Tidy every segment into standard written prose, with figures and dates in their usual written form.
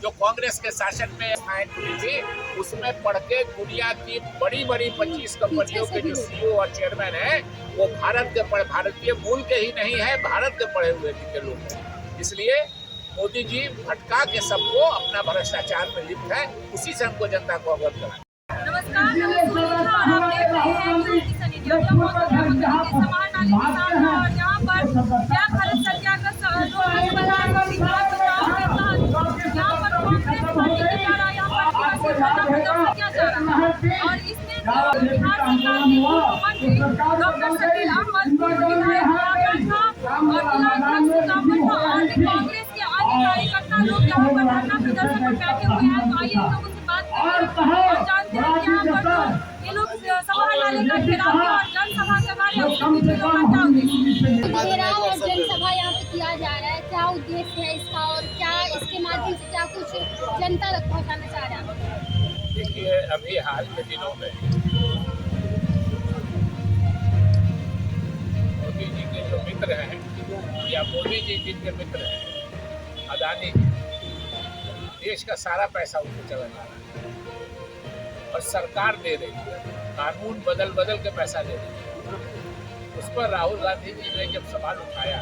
जो कांग्रेस के शासन में स्थाएं खुली थी, उसमें पढ़ के दुनिया की बड़ी बड़ी 25 कंपनियों के जो सीईओ और चेयरमैन है, वो भारतीय मूल के ही नहीं है, भारत के पढ़े हुए के लोग हैं। इसलिए मोदी जी भटका के सबको अपना भ्रष्टाचार में लिप्त है, उसी से हमको जनता को अवगत कराना। नमस्कार, मैं सुनीता और आप देख रहे हैं न्यूज़ किसान इंडिया। के समाहरणालय के सामने और यहाँ पर क्या भारत सत्याग्रह यहाँ पर कांग्रेस पार्टी के द्वारा यहाँ पर किया जा रहा है और इसमें बिहार सरकार के मुख्यमंत्री डॉक्टर शकील अहमद, विधायक और कांग्रेस के अन्य कार्यकर्ता लोग यहाँ पर धरना प्रदर्शन में बैठे हुए हैं। तो आइए हम लोगों से बात करते हैं और जानते हैं कि यहाँ पर जो ये लोग समाहरणालय का घेराव और जनसभा करवा रहे हैं, उसके पीछे लोग क्या उद्देश्य घेराव और जनसभा यहाँ पे किया जा रहा है, क्या उद्देश्य है इसका और क्या इसके माध्यम से क्या कुछ जनता तक पहुँचाना चाह रहा है? देखिए, अभी हाल के दिनों में मोदी जी के जो मित्र हैं या मोदी जी जिनके मित्र हैं, अदानी, देश का सारा पैसा उनको चला जा रहा है और सरकार दे रही है, कानून बदल बदल के पैसा दे रही है। उस पर राहुल गांधी जी ने जब सवाल उठाया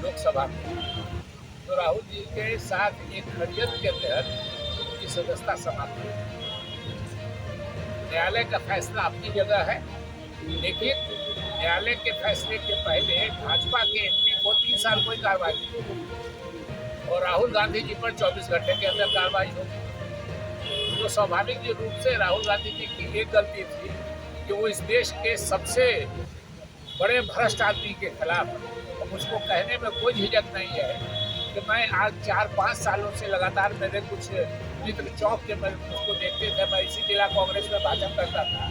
लोकसभा में, तो राहुल जी के साथ एक षड्यंत्र के तहत उनकी सदस्यता समाप्त हुई। न्यायालय का फैसला अपनी जगह है, लेकिन न्यायालय के फैसले के पहले भाजपा के एमपी को 3 साल कोई कार्रवाई नहीं और राहुल गांधी जी पर 24 घंटे के अंदर कार्रवाई होगी। तो स्वाभाविक रूप से राहुल गांधी जी की एक गलती थी कि वो इस देश के सबसे बड़े भ्रष्ट आदमी के खिलाफ, और मुझको कहने में कोई झिझक नहीं है कि मैं आज 4-5 सालों से लगातार मेरे कुछ मित्र चौक के मुझको देखते थे, मैं इसी जिला कांग्रेस में भाषण करता था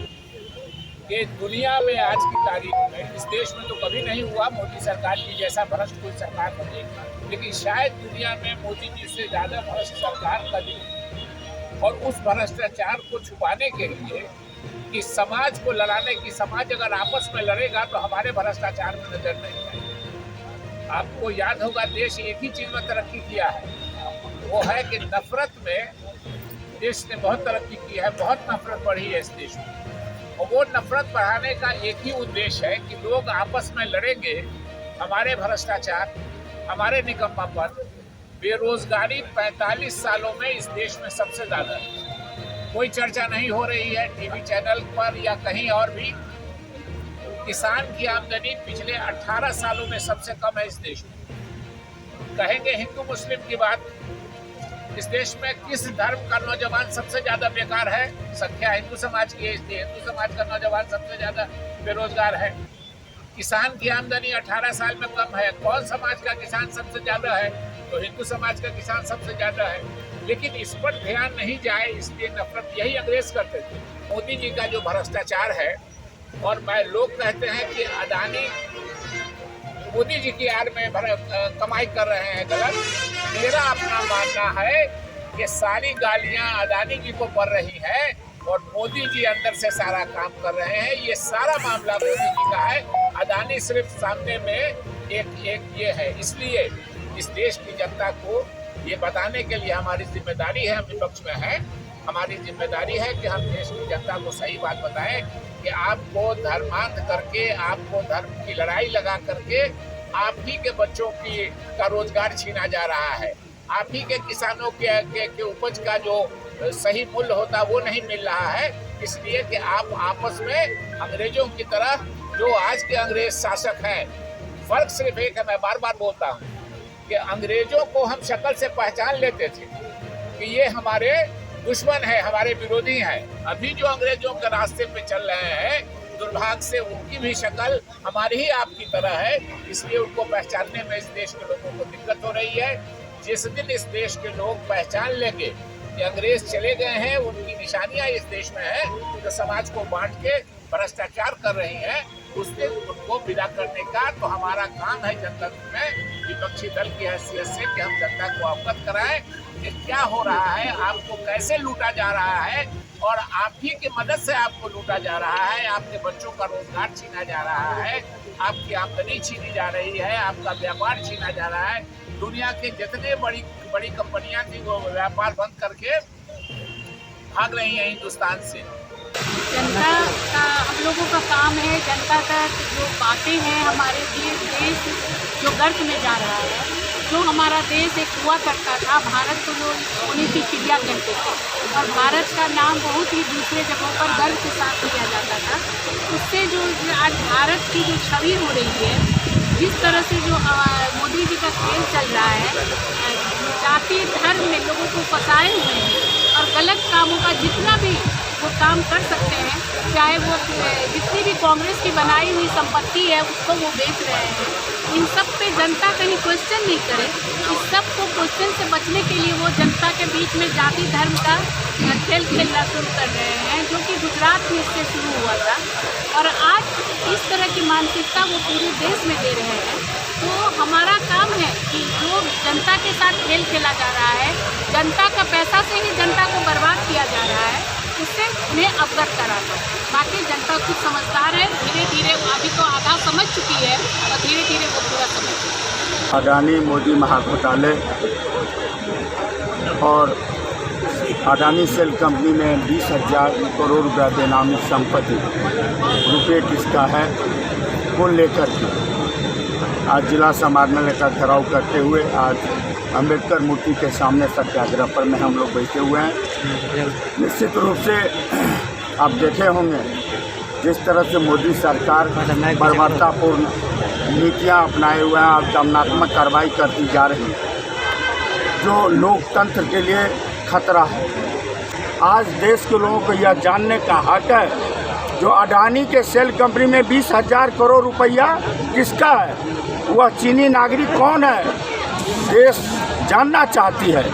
कि दुनिया में आज की तारीख में, इस देश में तो कभी नहीं हुआ मोदी सरकार की जैसा भ्रष्ट कोई सरकार नहीं, लेकिन शायद दुनिया में मोदी जी से ज़्यादा भ्रष्ट सरकार कभी नहीं। और उस भ्रष्टाचार को छुपाने के लिए कि समाज को लड़ाने की, समाज अगर आपस में लड़ेगा तो हमारे भ्रष्टाचार में नजर नहीं आएगा। आपको याद होगा, देश एक ही चीज में तरक्की किया है, वो है कि नफरत में देश ने बहुत तरक्की की है, बहुत नफरत बढ़ी है इस देश में। और वो नफरत बढ़ाने का एक ही उद्देश्य है कि लोग आपस में लड़ेंगे। हमारे भ्रष्टाचार, हमारे निकम्मापन, बेरोजगारी 45 सालों में इस देश में सबसे ज्यादा है। कोई चर्चा नहीं हो रही है टीवी चैनल पर या कहीं और भी। किसान की आमदनी पिछले 18 सालों में सबसे कम है इस देश में। कहेंगे हिंदू मुस्लिम की बात, इस देश में किस धर्म का नौजवान सबसे ज्यादा बेकार है? संख्या हिंदू समाज की है, इसलिए हिंदू समाज का नौजवान सबसे ज्यादा बेरोजगार है। किसान की आमदनी 18 साल में कम है, कौन समाज का किसान सबसे ज्यादा है? तो हिंदू समाज का किसान सबसे ज्यादा है। लेकिन इस पर ध्यान नहीं जाए, इसलिए नफरत यही अंग्रेज करते थे। मोदी जी का जो भ्रष्टाचार है, और लोग कहते हैं कि अदानी मोदी जी की आड़ में कमाई कर रहे हैं, गलत। मेरा अपना मानना है कि सारी गालियां अदानी जी को पड़ रही हैं और मोदी जी अंदर से सारा काम कर रहे हैं। ये सारा मामला मोदी जी का है, अदानी सिर्फ सामने में एक ये है। इसलिए इस देश की जनता को ये बताने के लिए हमारी जिम्मेदारी है, हम विपक्ष में हैं, हमारी जिम्मेदारी है कि हम देश की जनता को सही बात बताएं कि आपको धर्मांध करके, आपको धर्म की लड़ाई लगा करके आप ही के बच्चों का रोजगार छीना जा रहा है। आप ही के किसानों के उपज का जो सही मूल्य होता वो नहीं मिल रहा है, इसलिए कि आप आपस में अंग्रेजों की तरह, जो आज के अंग्रेज शासक हैं, फर्क सिर्फ एक है, मैं बार बार बोलता हूँ कि अंग्रेजों को हम शक्ल से पहचान लेते थे कि ये हमारे दुश्मन है, हमारे विरोधी हैं। अभी जो अंग्रेजों के रास्ते पे चल रहे हैं, दुर्भाग्य से उनकी भी शक्ल हमारी ही आपकी तरह है, इसलिए उनको पहचानने में इस देश के लोगों को दिक्कत हो रही है। जिस दिन इस देश के लोग पहचान लेंगे कि अंग्रेज चले गए हैं, उनकी निशानियां इस देश में है, जो समाज को बांट के भ्रष्टाचार कर रही है, उस दिन उनको विदा करने का तो हमारा काम है जनता में, विपक्षी दल की हैसियत से, कि हम जनता को अवगत कराएं कि क्या हो रहा है, आपको कैसे लूटा जा रहा है और आप ही की मदद से आपको लूटा जा रहा है। आपके बच्चों का रोजगार छीना जा रहा है, आपकी आमदनी छीनी जा रही है, आपका व्यापार छीना जा रहा है। दुनिया के जितने बड़ी बड़ी कंपनियां थी वो व्यापार बंद करके भाग रही हैं हिंदुस्तान से। जनता का हम लोगों का काम है, जनता तक जो बातें हैं हमारे देश जो गर्त में जा रहा है, जो हमारा देश एक हुआ करता था, भारत को जो सोने की चिड़िया कहते थे और भारत का नाम बहुत ही दूसरे जगहों पर गर्व के साथ लिया जाता था, उससे जो आज भारत की जो छवि हो रही है, जिस तरह से जो मोदी जी का खेल चल रहा है, जाति धर्म में लोगों को फंसाए हुए हैं और गलत कामों का जितना भी वो काम कर सकते हैं, चाहे वो जितनी भी कांग्रेस की बनाई हुई संपत्ति है उसको वो बेच रहे हैं, इन सब पे जनता कहीं क्वेश्चन नहीं करे। इस सब को क्वेश्चन से बचने के लिए वो जनता के बीच में जाति धर्म का खेल खेलना शुरू कर रहे हैं, जो कि गुजरात में इससे शुरू हुआ था और आज इस तरह की मानसिकता वो पूरे देश में दे रहे हैं। तो हमारा काम है कि जो जनता के साथ खेल खेला जा रहा है, जनता का पैसा से ही जनता को बर्बाद किया जा रहा है, उससे उन्हें अवगत कराना। बाकी जनता कुछ समझदार है, धीरे धीरे अभी तो आधा समझ चुकी है और धीरे धीरे वो पूरा समझ। अडानी मोदी महाघोटाले और अडानी सेल कंपनी में 20,000 करोड़ रुपया बेनामी संपत्ति रुपये किसका है को लेकर के आज जिला समाज में लेकर घेराव करते हुए आज अम्बेडकर मूर्ति के सामने सत्याग्रह पर में हम लोग बैठे हुए हैं। निश्चित रूप से आप देखे होंगे जिस तरह से मोदी सरकार बर्बरतापूर्ण नीतियां अपनाए हुए हैं और दमनात्मक कार्रवाई करती जा रही है, जो लोकतंत्र के लिए खतरा है। आज देश के लोगों को यह जानने का हक है, जो अडानी के सेल कंपनी में 20,000 करोड़ रुपया किसका है, वह चीनी नागरिक कौन है, देश जानना चाहती है।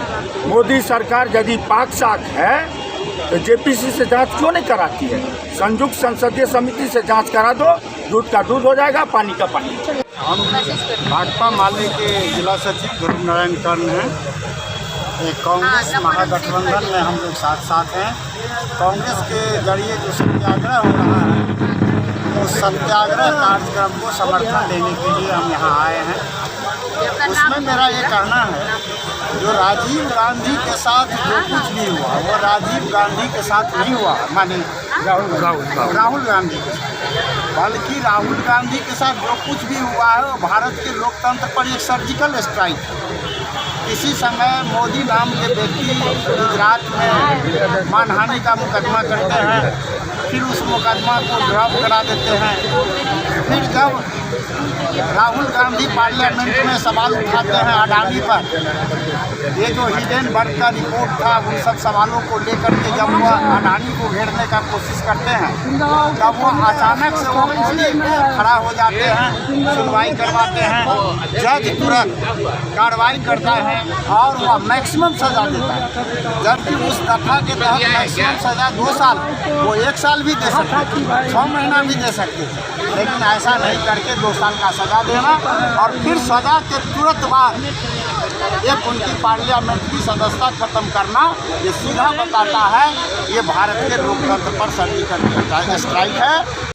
मोदी सरकार यदि पाक साख है तो जेपीसी से जांच क्यों नहीं कराती है? संयुक्त संसदीय समिति से जांच करा दो, दूध का दूध हो जाएगा, पानी का पानी। हम भाकपा माले के जिला सचिव ध्रुव नारायण कर्ण हैं। कांग्रेस महागठबंधन में हम लोग साथ साथ हैं। कांग्रेस के जरिए जो सत्याग्रह हो रहा है, उस सत्याग्रह कार्यक्रम को समर्थन देने के लिए हम यहाँ आए हैं। उसमें मेरा ये कहना है, जो राजीव गांधी के साथ जो कुछ भी हुआ वो राजीव गांधी के साथ नहीं हुआ, माने राहुल गांधी के साथ, बल्कि राहुल गांधी के साथ जो कुछ भी हुआ है वो भारत के लोकतंत्र पर एक सर्जिकल स्ट्राइक है। किसी समय मोदी नाम के व्यक्ति गुजरात में मानहानि का मुकदमा करते हैं, फिर उस मुकदमा को ड्रॉप करा देते हैं, फिर जब राहुल गांधी पार्लियामेंट में सवाल उठाते हैं अडानी पर, ये जो हिडेनबर्ग का रिपोर्ट था उन सब सवालों को लेकर के जब वह अडानी को घेरने का कोशिश करते हैं, तब वो अचानक से वो खड़ा हो जाते हैं, सुनवाई करवाते हैं, जज तुरंत कार्रवाई करता है और वह मैक्सिमम सज़ा देता है। जबकि उस दफा के तहत मैक्सिमम सज़ा 2 साल, वो 1 साल भी दे सकते, 6 महीना भी दे सकते थे, लेकिन ऐसा नहीं करके 2 साल का सज़ा देना और फिर सज़ा के तुरंत बाद एक उनकी पार्लियामेंट की सदस्यता खत्म करना, ये सीधा बताता है ये भारत के लोकतंत्र पर सर्जिकल स्ट्राइक है।